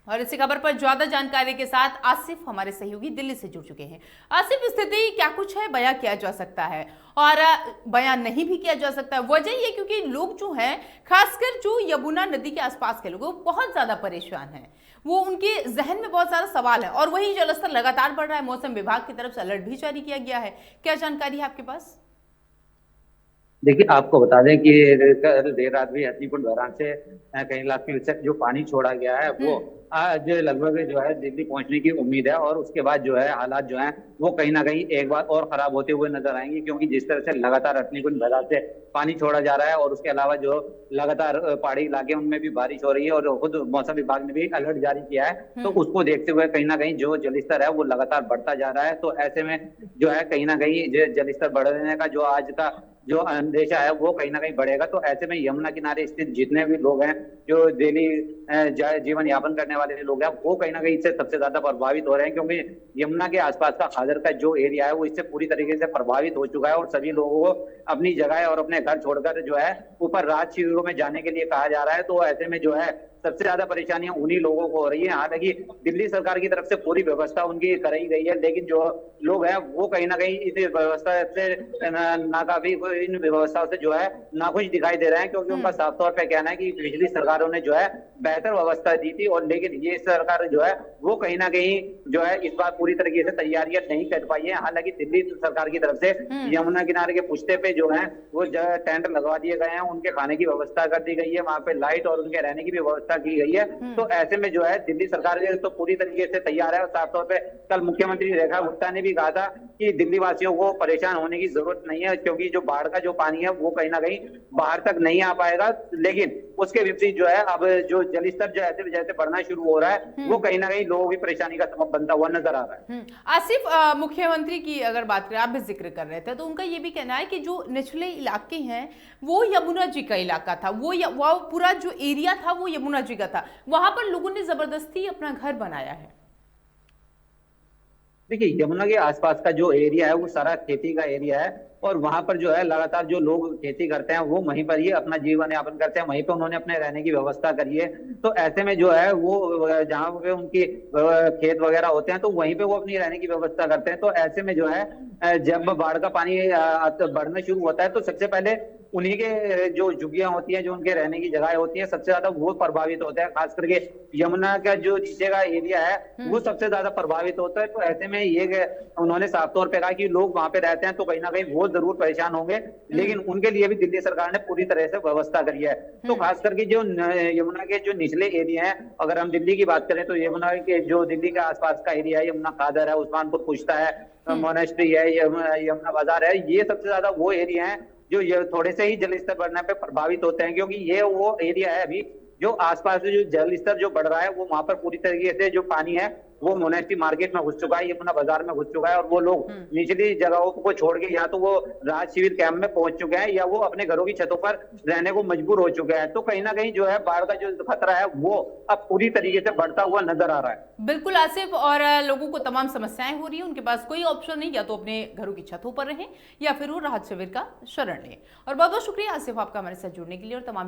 और इसी खबर पर ज्यादा जानकारी के साथ आसिफ हमारे सहयोगी दिल्ली से जुड़ चुके हैं। आसिफ, स्थिति क्या कुछ है, बयां किया जा सकता है और बयां नहीं भी किया जा सकता है? वजह ये क्योंकि लोग जो हैं, खासकर जो यमुना नदी के आसपास के लोग, वो बहुत ज्यादा परेशान हैं। वो उनके जहन में बहुत सारा सवाल है और वही जलस्तर लगातार बढ़ रहा है। मौसम विभाग की तरफ से अलर्ट भी जारी किया गया है। क्या जानकारी है आपके पास? देखिए, आपको बता दें कि कल देर रात भी हथनीकुंड बैराज से कई लाख क्यूसेक जो पानी छोड़ा गया है वो हम्म। आज लगभग जो है दिल्ली पहुंचने की उम्मीद है। और उसके बाद जो है हालात जो है वो कहीं ना कहीं एक बार और खराब होते हुए नजर आएंगे, क्योंकि जिस तरह से लगातार हथनीकुंड बैराज से पानी छोड़ा जा रहा है और उसके अलावा जो लगातार पहाड़ी इलाके उनमें भी बारिश हो रही है और खुद मौसम विभाग ने भी अलर्ट जारी किया है, तो हम्म। उसको देखते हुए कहीं ना कहीं जो जलस्तर है वो लगातार बढ़ता जा रहा है। तो ऐसे में जो है कहीं ना कहीं जलस्तर बढ़ने का जो आज का जो अंदेशा है वो कहीं ना कहीं बढ़ेगा। तो ऐसे में यमुना किनारे स्थित जितने भी लोग हैं, जो डेली जीवन यापन करने वाले लोग हैं, वो कहीं ना कहीं इससे सबसे ज्यादा प्रभावित हो रहे हैं, क्योंकि यमुना के आसपास का खादर का जो एरिया है वो इससे पूरी तरीके से प्रभावित हो चुका है और सभी लोगों को अपनी जगह और अपने घर छोड़कर जो है ऊपर राहत शिविरों में जाने के लिए कहा जा रहा है। तो ऐसे में जो है सबसे ज्यादा परेशानियां उन्हीं लोगों को हो रही है। हालांकि दिल्ली सरकार की तरफ से पूरी व्यवस्था उनकी कराई गई है, लेकिन जो लोग हैं वो कहीं ना कहीं इस व्यवस्था से नाकाफी, इन व्यवस्थाओं से जो है नाखुश दिखाई दे रहे हैं, क्योंकि उनका साफ तौर पर कहना है कि पिछली सरकारों ने जो है बेहतर व्यवस्था दी थी, और लेकिन ये सरकार जो है वो कहीं ना कहीं जो है इस बार पूरी तरीके से तैयारियां नहीं कर पाई है। हालांकि दिल्ली सरकार की तरफ से यमुना किनारे के पुश्ते पे जो है वो टेंट लगवा दिए गए हैं, उनके खाने की व्यवस्था कर दी गई है, वहां पे लाइट और उनके रहने की भी व्यवस्था की गई है। तो ऐसे में जो है दिल्ली सरकार तो पूरी तरीके से तैयार है। और साफ तौर पे कल मुख्यमंत्री रेखा गुप्ता ने भी कहा था कि दिल्ली वासियों को परेशान होने की जरूरत नहीं है, क्योंकि जो बाढ़ का जो पानी है वो कहीं ना कहीं बाहर तक नहीं आ पाएगा। लेकिन उसके विपरीत जो है अब जो जलस्तर जो ऐसे जैसे बढ़ना शुरू हो रहा है वो कहीं ना कहीं लोगों की परेशानी का सबब बनता हुआ नजर आ रहा है। आसिफ, मुख्यमंत्री की अगर बात करें, आप भी जिक्र कर रहे थे, तो उनका ये भी कहना है कि जो निचले इलाके हैं वो यमुना जी का इलाका था, वो पूरा जो एरिया था वो यमुना जी का था, वहां पर लोगों ने जबरदस्ती अपना घर बनाया है। देखिए, यमुना के आसपास का जो एरिया है वो सारा खेती का एरिया है, और वहां पर जो है लगातार जो लोग खेती करते हैं वो वहीं पर ही अपना जीवन यापन करते हैं, वहीं पे उन्होंने अपने रहने की व्यवस्था करी है। तो ऐसे में जो है वो जहाँ पे उनकी खेत वगैरह होते हैं तो वहीं पे वो अपनी रहने की व्यवस्था करते हैं। तो ऐसे में जो है जब बाढ़ का पानी बढ़ना शुरू होता है तो सबसे पहले उन्हीं के जो झुग्गियां होती हैं, जो उनके रहने की जगह होती हैं, सबसे ज्यादा वो प्रभावित होता है। खास करके यमुना का जो नीचे का एरिया है वो सबसे ज्यादा प्रभावित होता है। तो ऐसे में ये उन्होंने साफ तौर पे कहा कि लोग वहां पे रहते हैं तो कहीं ना कहीं वो जरूर परेशान होंगे, लेकिन उनके लिए भी दिल्ली सरकार ने पूरी तरह से व्यवस्था करी है। तो खास करके जो यमुना के जो निचले एरिया है, अगर हम दिल्ली की बात करें तो यमुना के जो दिल्ली के आसपास का एरिया है, यमुना खादर है, उस्मानपुर पुश्ता है, मोनेस्ट्री है, यमुना बाजार है, ये सबसे ज्यादा वो एरिया है जो ये थोड़े से ही जल स्तर बढ़ने पे प्रभावित होते हैं, क्योंकि ये वो एरिया है अभी जो आसपास में जो जल स्तर जो बढ़ रहा है वो वहां पर पूरी तरीके से जो पानी है वो मोनेस्ट्री मार्केट में घुस चुका है, यमुना बाजार में घुस चुका है, और वो लोग निचली जगहों को छोड़ के या तो वो राहत शिविर कैंप में पहुंच चुके हैं या वो अपने घरों की छतों पर रहने को मजबूर हो चुके हैं। तो कहीं ना कहीं जो है बाढ़ का जो खतरा है वो अब पूरी तरीके से बढ़ता हुआ नजर आ रहा है। बिल्कुल आसिफ, और लोगों को तमाम समस्याएं हो रही हैं, उनके पास कोई ऑप्शन नहीं, या तो अपने घरों की छतों पर रहें या फिर वो राहत शिविर का शरण लें। और बहुत बहुत शुक्रिया आसिफ आपका हमारे साथ जुड़ने के लिए और तमाम